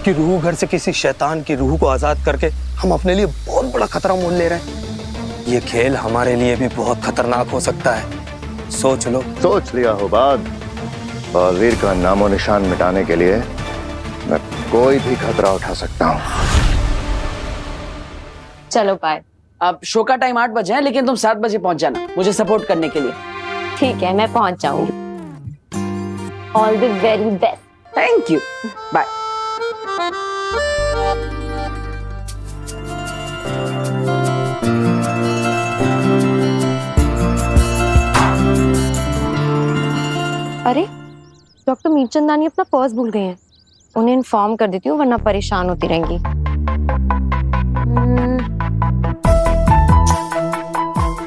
कि रूह घर से किसी शैतान की रूह को आजाद करके हम अपने लिए बहुत बड़ा खतरा मोल ले रहे हैं। ये खेल हमारे लिए भी बहुत खतरनाक हो सकता है। सोच लो। सोच लिया हो बात। बलवीर का नामो निशान मिटाने के लिए मैं कोई भी खतरा उठा सकता हूँ। चलो बाय। अब शो का टाइम 8 बजे है, लेकिन तुम 7 बजे पहुंच जाना मुझे सपोर्ट करने के लिए। ठीक है, मैं पहुंच जाऊंगी। All the very best. Thank you. Bye. अरे डॉक्टर मीरचंदानी अपना पर्स भूल गए हैं। उन्हें इन्फॉर्म कर देती हूँ, वरना परेशान होती रहेंगी।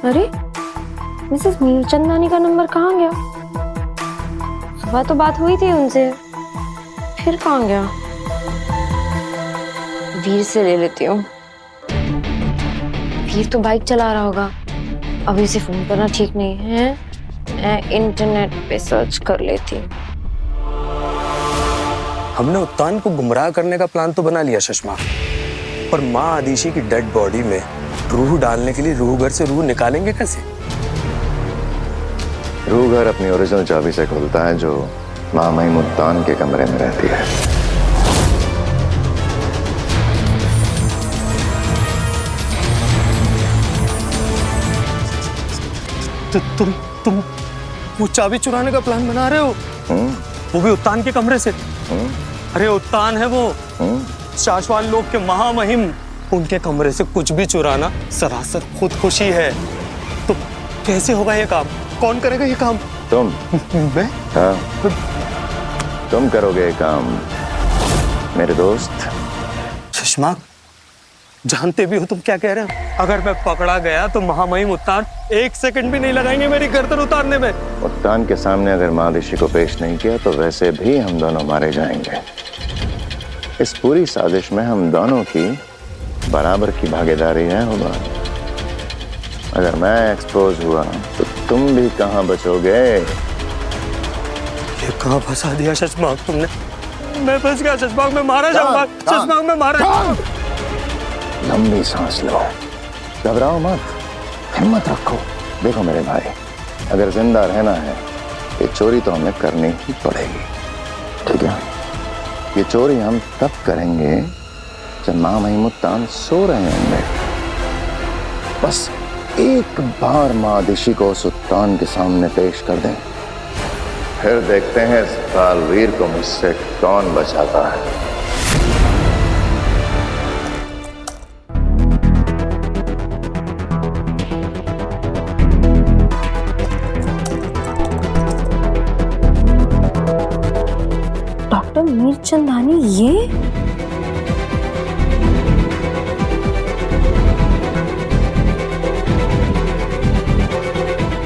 अरे मिसेस मीरचंदानी का नंबर कहाँ गया? सुबह तो बात हुई थी उनसे, फिर कहाँ गया? वीर से ले लेती हूँ। वीर तो बाइक चला रहा होगा, अभी उसे फोन करना ठीक नहीं है। मैं इंटरनेट पे सर्च कर लेती हूँ। हमने उत्तान को गुमराह करने का प्लान तो बना लिया सुषमा, पर माँ आदिशी की डेड बॉडी में रूह डालने के लिए रूह घर से रूह निकालेंगे कैसे? रूह घर अपनी ओरिजिनल चाबी से खुलता है, जो माँ महिम उत्तान के कमरे में रहती है। तुम वो चाबी चुराने का प्लान बना रहे हो? वो भी उत्तान के कमरे से? अरे उत्तान है वो, शाश्वाल लोक के महामहिम, उनके कमरे से कुछ भी चुराना सरासर खुदकुशी है। तो कैसे होगा ये काम? कौन करेगा ये काम? तुम। मैं? हाँ, तुम करोगे ये काम मेरे दोस्त। सुषमा, जानते भी हो तुम क्या कह रहे हो? अगर मैं पकड़ा गया तो महामहिम उत्तान 1 सेकंड भी नहीं लगाएंगे मेरी गर्दन उतारने में। उत्तान के सामने अगर माँ आदिशी को पेश नहीं किया तो वैसे भी हम दोनों मारे जाएंगे। इस पूरी साजिश में हम दोनों की बराबर की भागीदारी है होगा। अगर मैं एक्सपोज हुआ तो तुम भी कहाँ बचोगे? ये कहाँ फंसा दिया शशमाक तुमने? मैं फंस गया शशमाक, मैं मारा जाऊंगा। शशमाक, मैं मारा जाऊंगा। लंबी सांस लो, घबराओ मत, हिम्मत रखो। देखो मेरे भाई, अगर जिंदा रहना है ये चोरी तो हमें करनी ही पड़ेगी, ठीक है? ये चोरी हम तब करेंगे जब माँ महिम उत्तान सो रहे होंगे। बस एक बार माँ आदिशी को उस उत्तान के सामने पेश कर दें, फिर देखते हैं इस बलवीर को मुझसे कौन बचाता है। डॉक्टर मीरचंदानी ये?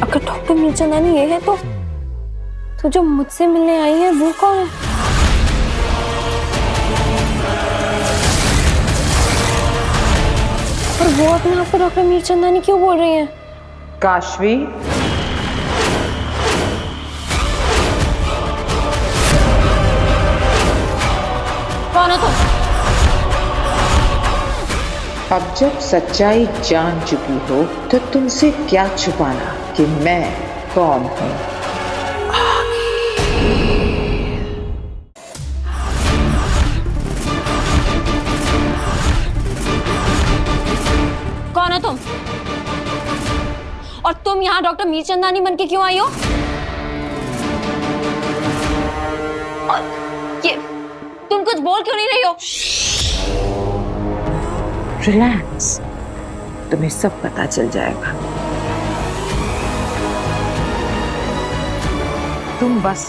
अगर डॉक्टर मीरचंदानी ये है तो जो मुझसे मिलने आई है वो कौन है? और वो अपने आप को डॉक्टर मीरचंदानी क्यों बोल रही है? काशवी, कौन हो तुम? अब जब सच्चाई जान चुकी हो तो तुमसे क्या छुपाना कि मैं कौन हूँ। कौन हो तुम? और तुम यहाँ डॉक्टर मीरचंदानी बन के क्यों आई हो? और ये तुम कुछ बोल क्यों नहीं रही हो? रिलैक्स, तुम्हें सब पता चल जाएगा। तुम बस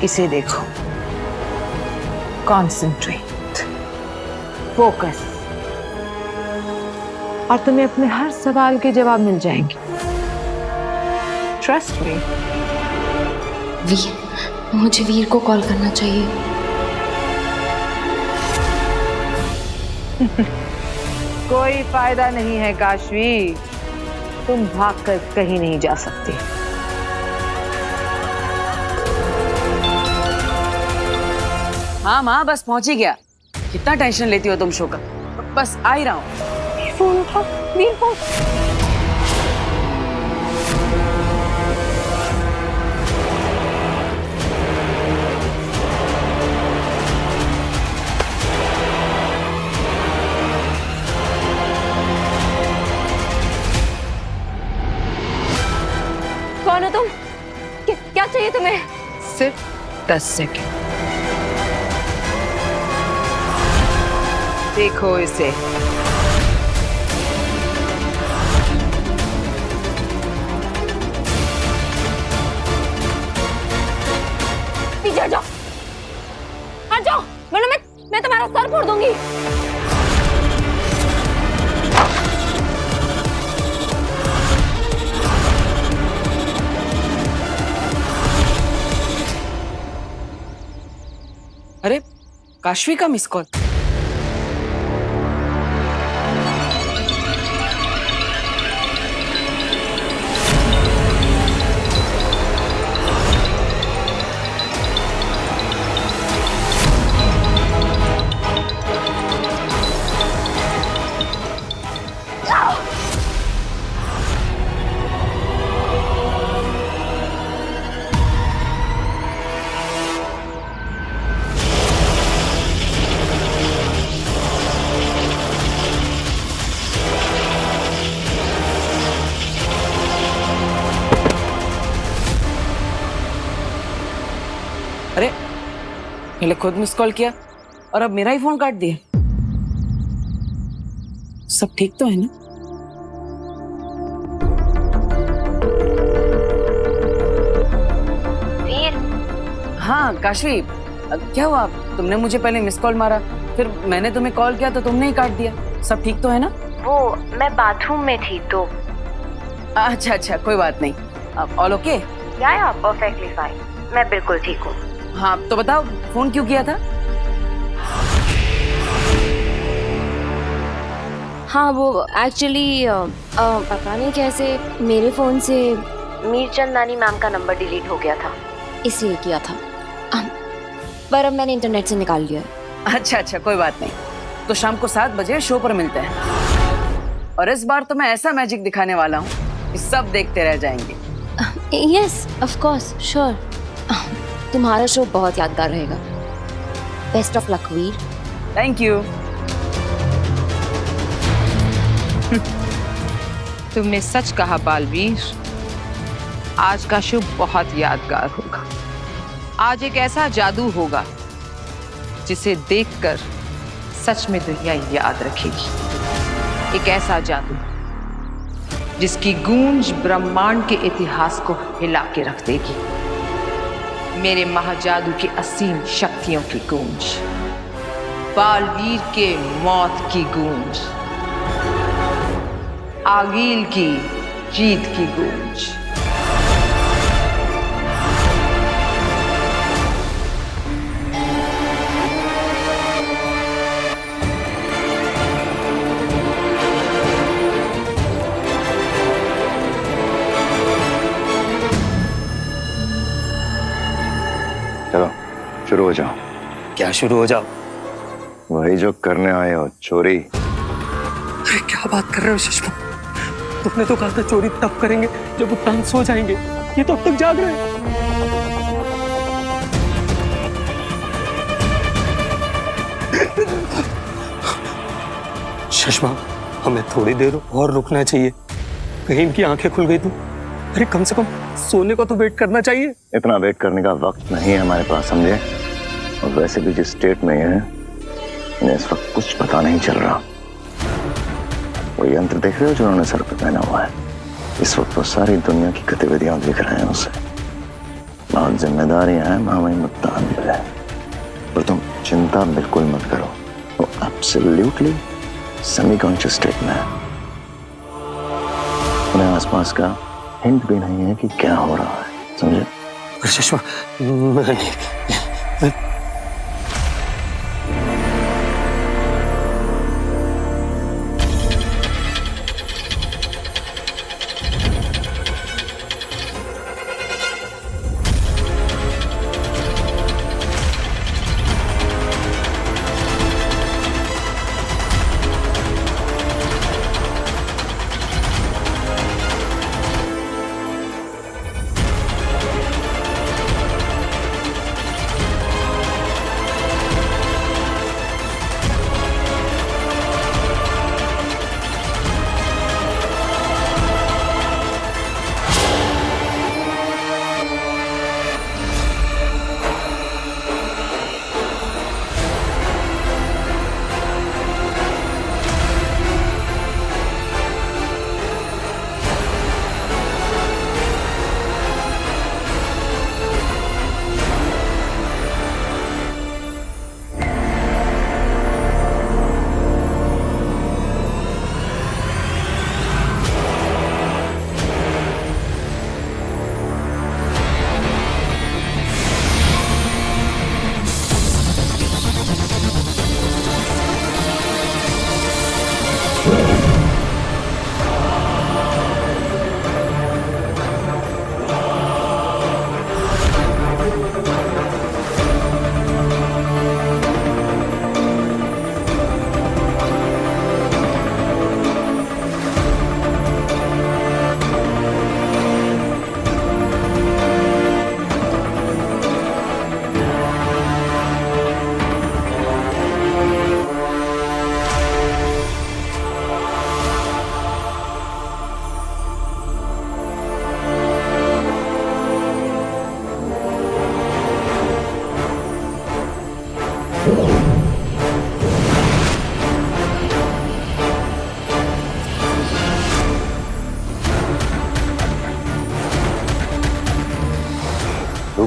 इसे देखो, कॉन्सेंट्रेट, फोकस, और तुम्हें अपने हर सवाल के जवाब मिल जाएंगे। Trust me. वीर, मुझे वीर को कॉल करना चाहिए। कोई फायदा नहीं है काशवी, तुम भागकर कहीं नहीं जा सकती। हाँ माँ, बस पहुंच ही गया। कितना टेंशन लेती हो तुम शो का। बस आ ही रहा हूँ। फोन उठा, वीर फोन। कौन हो तुम? क्या चाहिए तुम्हें? सिर्फ 10 सेकंड। देखो इसे। पीछे हट जाओ, हट जाओ, वरना मैं तुम्हारा सर फोड़ दूंगी। अरे काशवी का मिस कॉल। अरे पहले खुद मिस कॉल किया और अब मेरा ही फोन काट दिया। सब ठीक तो है ना? वीर, हाँ काशवी, क्या हुआ? तुमने मुझे पहले मिस कॉल मारा, फिर मैंने तुम्हें कॉल किया तो तुमने ही काट दिया। सब ठीक तो है ना? वो मैं बाथरूम में थी तो। अच्छा अच्छा, कोई बात नहीं। All okay? या परफेक्टली फाइन, मैं बिल्कुल ठीक हूँ। हाँ तो बताओ, फोन क्यों किया था? हाँ वो एक्चुअली पता नहीं कैसे मेरे फोन से मीरचंदानी मैम का नंबर डिलीट हो गया था, इसलिए किया था। पर अब मैंने इंटरनेट से निकाल लिया है। अच्छा अच्छा, कोई बात नहीं। तो शाम को 7 बजे शो पर मिलते हैं, और इस बार तो मैं ऐसा मैजिक दिखाने वाला हूँ कि सब देखते रह जाएंगे। Yes of course, sure. तुम्हारा शो बहुत यादगार रहेगा। Best of luck Veer. Thank you. तुमने सच कहा बालवीर, आज का शो बहुत यादगार होगा। आज एक ऐसा जादू होगा जिसे देखकर सच में दुनिया याद रखेगी। एक ऐसा जादू जिसकी गूंज ब्रह्मांड के इतिहास को हिला के रख देगी। मेरे महाजादू की असीम शक्तियों की गूंज, बालवीर के मौत की गूंज, आगील की जीत की गूंज। चलो शुरू हो जाओ। क्या शुरू हो जाओ? वही जो करने आए हो, चोरी। अरे क्या बात कर रहे हो सुषमा? तुमने तो कहा था चोरी तब करेंगे जब उत्तान सो जाएंगे, ये तो अब तक जाग रहे हैं। सुषमा, हमें थोड़ी देर और रुकना चाहिए, कहीं इनकी आंखें खुल गई तो। अरे कम से कम सोने को तो वेट करना चाहिए। इतना वेट करने का वक्त नहीं है हमारे पास, समझे? और वैसे भी जिस स्टेट में है, इन्हें इस वक्त कुछ पता नहीं चल रहा। वो यंत्र देख रहे हो जो उन्होंने सर पे पहना हुआ है? इस वक्त वो सारी दुनिया की गतिविधियां देख रहे हैं उसे। बहुत जिम्मेदारियां हैं मामई मुत्तान पे, और तुम चिंता बिल्कुल मत करो। वो एब्सोल्युटली सेमी कॉन्शियस स्टेट में है। उन्हें आसपास का हिंट भी नहीं है कि क्या हो रहा है, समझे? सुषमा,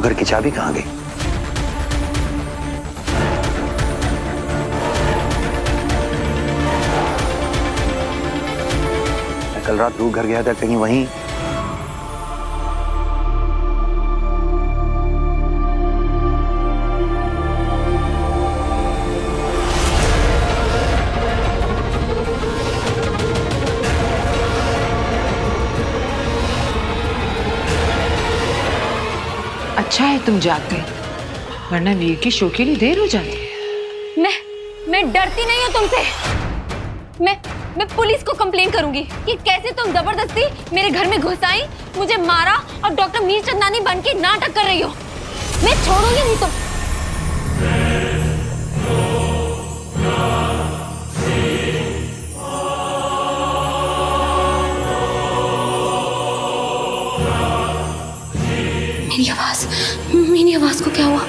घर की चाबी कहाँ गई? मैं कल रात रूह घर गया था, कहीं वहीं। अच्छा है तुम जाग गए, वरना वीर की शो के लिए देर हो जाती। मैं डरती नहीं हूँ तुमसे। मैं पुलिस को कंप्लेन करूंगी कि कैसे तुम जबरदस्ती मेरे घर में घुस आई, मुझे मारा और डॉक्टर मीर चंदानी बन के नाटक कर रही हो। मैं छोड़ूंगी नहीं तुम। मेरी आवाज को क्या हुआ?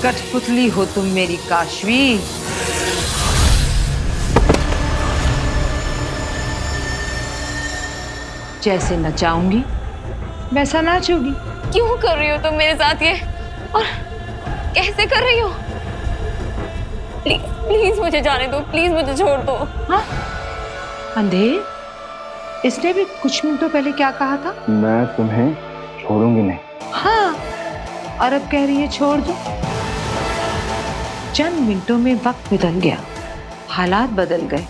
कठपुतली हो तुम मेरी काशवी। जैसे नचाऊंगी वैसा नाचोगी। क्यों कर रही हो तुम मेरे साथ ये, और कैसे कर रही हो? प्लीज प्लीज मुझे जाने दो, प्लीज मुझे छोड़ दो। हाँ अंधेर, इसने भी कुछ मिनटों पहले क्या कहा था? मैं तुम्हें छोड़ूंगी नहीं। हाँ, और अब कह रही है छोड़ दो। चंद मिनटों में वक्त बदल गया, हालात बदल गए,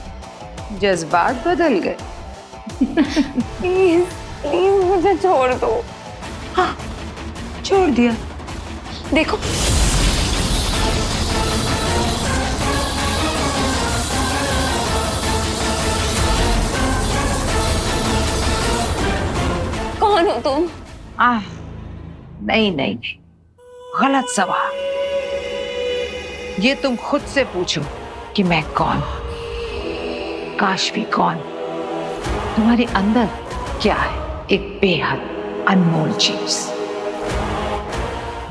जज्बात बदल गए। प्लीज प्लीज मुझे छोड़ दो। हाँ, छोड़ दिया। देखो कौन हो तुम? नहीं नहीं नहीं, गलत सवाल। ये तुम खुद से पूछो कि मैं कौन, काशवी कौन। तुम्हारे अंदर क्या है? एक बेहद अनमोल चीज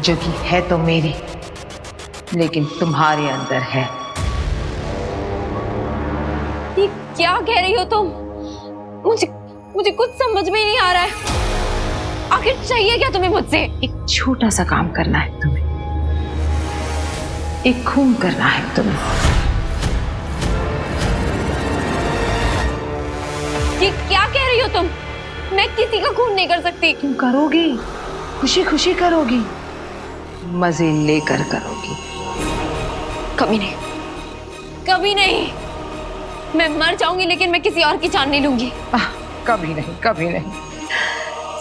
जो कि है तो मेरी, लेकिन तुम्हारे अंदर है। ये क्या कह रही हो तुम? मुझे कुछ समझ में ही नहीं आ रहा है। आखिर चाहिए क्या तुम्हें मुझसे? एक छोटा सा काम करना है तुम्हें, एक खून करना है तुम्हें। ये क्या कह रही हो तुम? मैं किसी का खून नहीं कर सकती। तुम करोगी, खुशी खुशी करोगी, मजे लेकर करोगी। कभी नहीं, कभी नहीं। मैं मर जाऊंगी लेकिन मैं किसी और की जान नहीं लूंगी। कभी नहीं, कभी नहीं।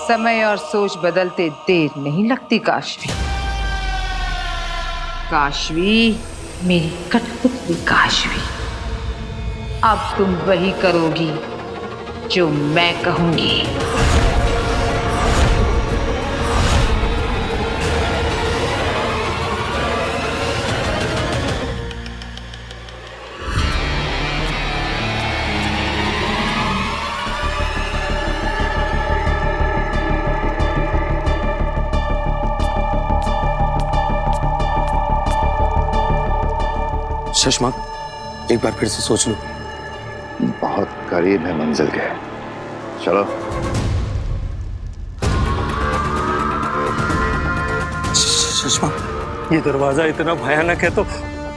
समय और सोच बदलते देर नहीं लगती काशवी। काशवी, मेरी कठपुतली काशवी, अब तुम वही करोगी जो मैं कहूंगी। शशमाक, एक बार फिर से सोच लो। बहुत करीब है मंजिल के, चलो। शशमाक, ये दरवाजा इतना भयानक है तो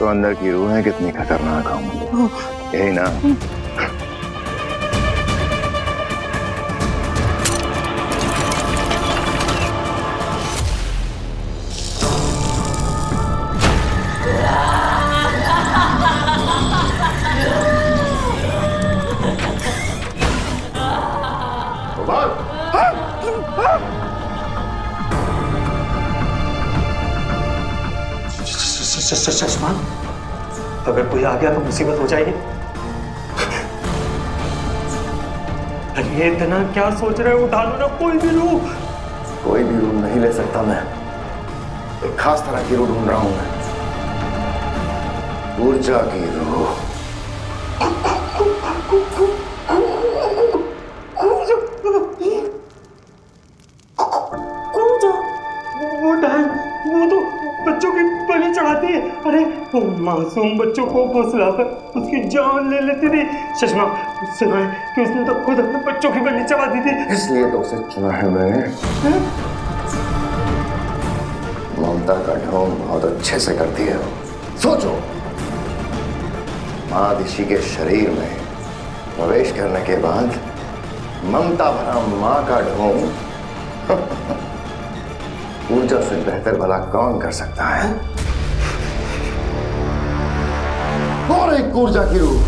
अंदर की रूहें कितनी खतरनाक होंगी, यही ना? शशमाक, अगर कोई आ गया तो मुसीबत हो जाएगी। ये इतना क्या सोच रहे हो? उठा लो ना कोई भी रूह। कोई भी रूह नहीं ले सकता मैं, एक खास तरह की रूह ढूंढ रहा हूं मैं, ऊर्जा की रूह। दी। अरे वो मासूम बच्चों को फुसलाकर उसकी जान ले लेती थी। चश्मा सुना है कि उसने तो खुद अपने बच्चों की बलि चढ़ा दी थी। इसलिए तो उसे चुना है मैंने। ममता का ढोंग बहुत अच्छे से करती है वो। सोचो, मादिशी के शरीर में प्रवेश करने के बाद ममता भरा मां का ढोंग ऊर्जा से बेहतर भला कौन कर सकता है? और एक ऊर्जा की रूह।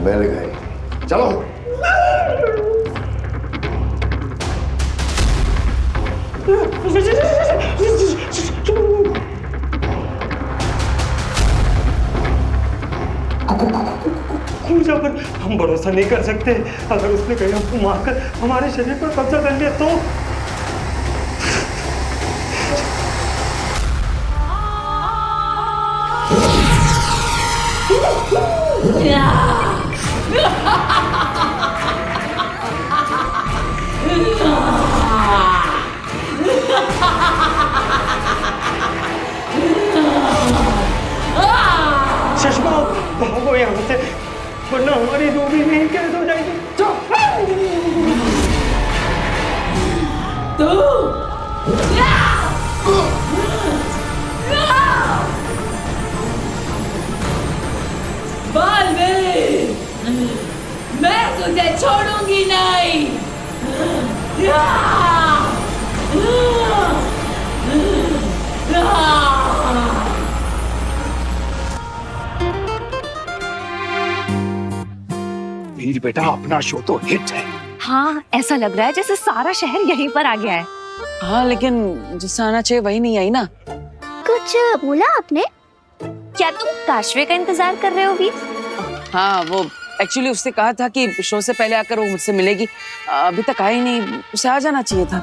मिल गई। चलो। ऊर्जा पर हम भरोसा नहीं कर सकते। अगर उसने कहीं हमको मारकर हमारे शरीर पर कब्जा कर लिया तो चश्मा भागो यहाँ से, वरना हमारी रूबी नहीं कैद हो जाएगी। बालवीर, मैं तुझे छोड़ूंगी नहीं। वीर बेटा, अपना शो तो हिट है। हाँ, ऐसा लग रहा है जैसे सारा शहर यहीं पर आ गया है। हाँ, लेकिन जिससे आना चाहिए वही नहीं आई ना। कुछ बोला आपने? क्या तुम काशवे का इंतजार कर रहे हो वीर? हाँ, वो एक्चुअली उससे कहा था कि शो से पहले आकर वो मुझसे मिलेगी। अभी तक आई नहीं, उसे आ जाना चाहिए था।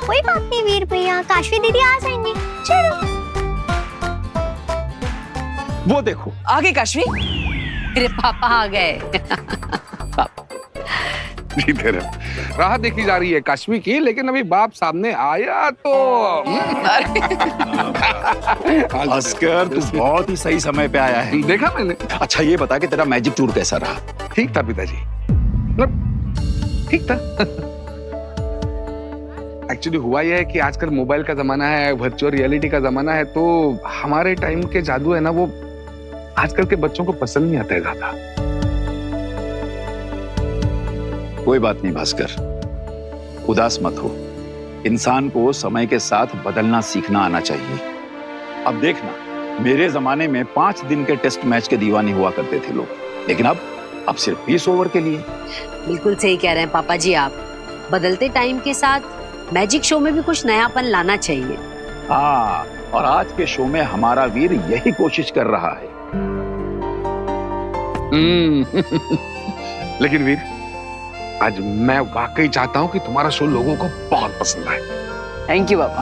कोई बात नहीं वीर भैया, काशवी दीदी आ जाएंगी। चलो। वो देखो आ गई काशवी। मेरे पापा आ गए। इधर राह देखी जा रही है काश्मी की, लेकिन अभी बाप सामने आया तो भास्कर, तू बहुत ही सही समय पे आया है। देखा मैंने। अच्छा ये बता कि तेरा मैजिक टूर कैसा रहा? ठीक था पिताजी, मतलब ठीक था। एक्चुअली हुआ यह है कि आजकल मोबाइल का जमाना है, वर्चुअल रियलिटी का जमाना है, तो हमारे टाइम के जादू है ना, वो आजकल के बच्चों को पसंद नहीं आता है ज्यादा। कोई बात नहीं भास्कर, उदास मत हो। इंसान को समय के साथ बदलना सीखना आना चाहिए। अब देखना, मेरे जमाने में 5 दिन के टेस्ट मैच के दीवाने हुआ करते थे लोग, लेकिन अब सिर्फ 20 ओवर के लिए। बिल्कुल सही कह रहे हैं पापा जी आप। बदलते टाइम के साथ मैजिक शो में भी कुछ नयापन लाना चाहिए। हाँ, और आज के शो में हमारा वीर यही कोशिश कर रहा है। लेकिन वीर, आज मैं वाकई चाहता हूँ कि तुम्हारा शो लोगों को बहुत पसंद आए। थैंक यू पापा।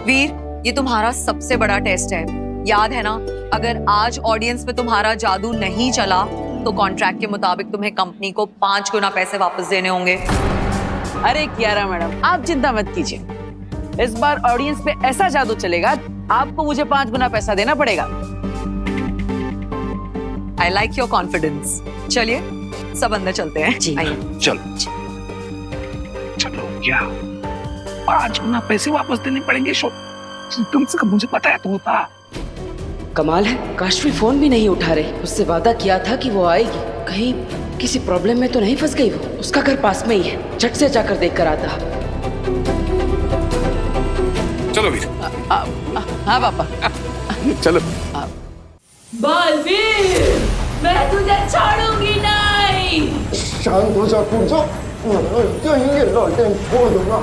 वीर, ये तुम्हारा सबसे बड़ा टेस्ट है, याद है ना? अगर आज ऑडियंस पे तुम्हारा जादू नहीं चला तो कॉन्ट्रैक्ट के मुताबिक तुम्हें कंपनी को 5 गुना पैसे वापस देने होंगे। अरे कियारा मैडम, आप चिंता मत कीजिए। इस बार ऑडियंस पे ऐसा जादू चलेगा, आपको मुझे 5 गुना पैसा देना पड़ेगा। I like your confidence. चलिए सब अंदर चलते हैं। जी। आइए। चलो चलो, क्या 5 गुना पैसे वापस देने पड़ेंगे? शो कम से कम मुझे पता है तो होता। कमाल है, काशवी फोन भी नहीं उठा रही। उससे वादा किया था कि वो आएगी। कहीं किसी प्रॉब्लम में तो नहीं फंस गई वो? उसका घर पास में ही है, झट से जाकर देख कर आता। चलो वीर। हाँ पापा। चलो। बालवीर, मैं तुझे छोड़ूंगी नहीं। शांत हो जा पूजा, यहीं ये लालटेन छोड़ दूंगा।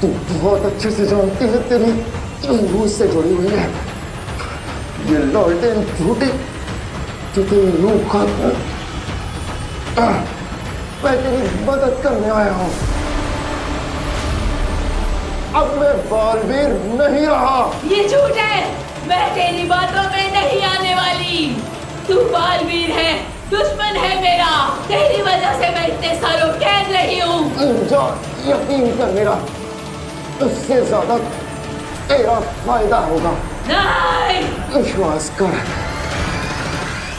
तू बहुत अच्छे से जानती है, तेरी रूह से जुड़ी हुई है। ये लालटेन झूठी जो तेरी रूह का, मैं तेरी मदद करने आया हूँ। अब मैं बालवीर नहीं रहा। ये झूठ है, मैं तेरी बातों में नहीं आने वाली। तू बालवीर है, दुश्मन है मेरा। तेरी वजह से मैं इतने सालों कैद रही हूँ। जो यकीन कर मेरा, उससे ज्यादा तेरा फायदा होगा। नहीं, विश्वास कर।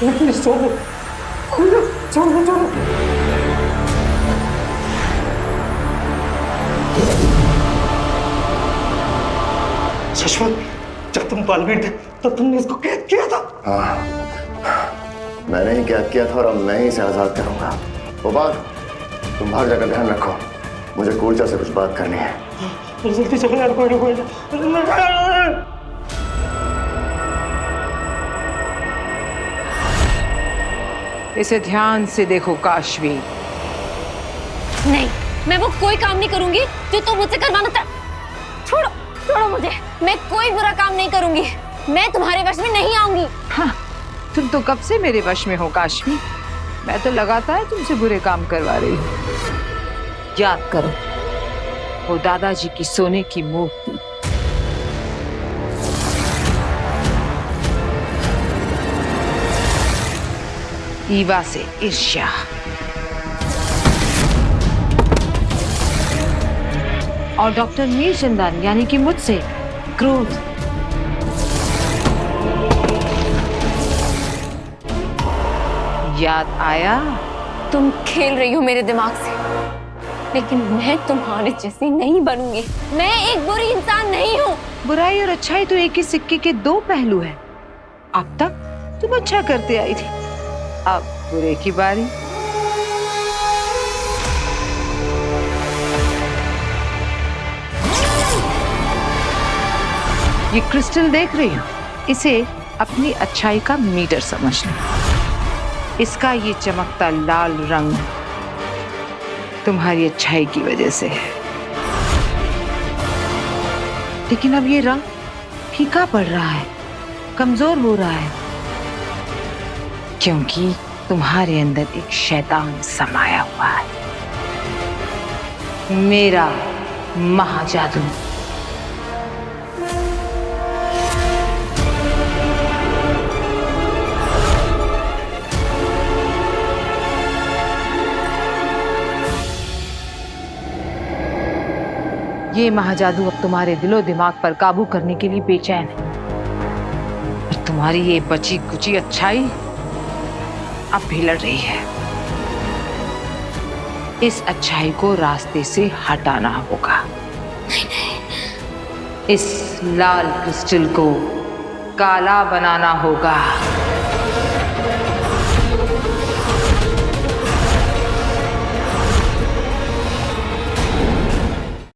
प्लीज छोड़ दो, छोड़ दो, छोड़ दो। शाश्वत, जब तुम बालवीर थे तब तुमने इसको कैद किया था। हाँ, मैंने ही कैद किया था और अब मैं ही इसे आजाद करूंगा। गोपाल, तुम बाहर जाकर ध्यान रखो, मुझे कूलचा से कुछ बात करनी है। जल्दी चलो यार, कोई ना। इसे ध्यान से देखो काशवी। नहीं, मैं वो कोई काम नहीं करूंगी जो तुम मुझसे करवाना छोड़ो, छोड़ो मुझे। मैं कोई बुरा काम नहीं करूंगी। मैं तुम्हारे वश में नहीं आऊंगी। हाँ, तुम तो कब से मेरे वश में हो काशवी। मैं तो लगातार तुमसे बुरे काम करवा रही हूँ। याद करो वो दादाजी की सोने की मूर्ति, ईवा से ईर्ष्या, और डॉक्टर मीरचंदानी यानी कि मुझसे क्रोध। याद आया? तुम खेल रही हो मेरे दिमाग से, लेकिन मैं तुम्हारे जैसी नहीं बनूंगी। मैं एक बुरी इंसान नहीं हूँ। बुराई और अच्छाई तो एक ही सिक्के के दो पहलू हैं। अब तक तुम अच्छा करते आई थी, अब बुरे की बारी। ये क्रिस्टल देख रही हो, इसे अपनी अच्छाई का मीटर समझना। इसका ये चमकता लाल रंग तुम्हारी अच्छाई की वजह से है, लेकिन अब ये रंग फीका पड़ रहा है, कमजोर हो रहा है, क्योंकि तुम्हारे अंदर एक शैतान समाया हुआ है, मेरा महाजादू। ये महाजादू अब तुम्हारे दिलो दिमाग पर काबू करने के लिए बेचैन है, और तुम्हारी ये बची कुची अच्छाई अब भी लड़ रही है। इस अच्छाई को रास्ते से हटाना होगा। इस लाल क्रिस्टल को काला बनाना होगा।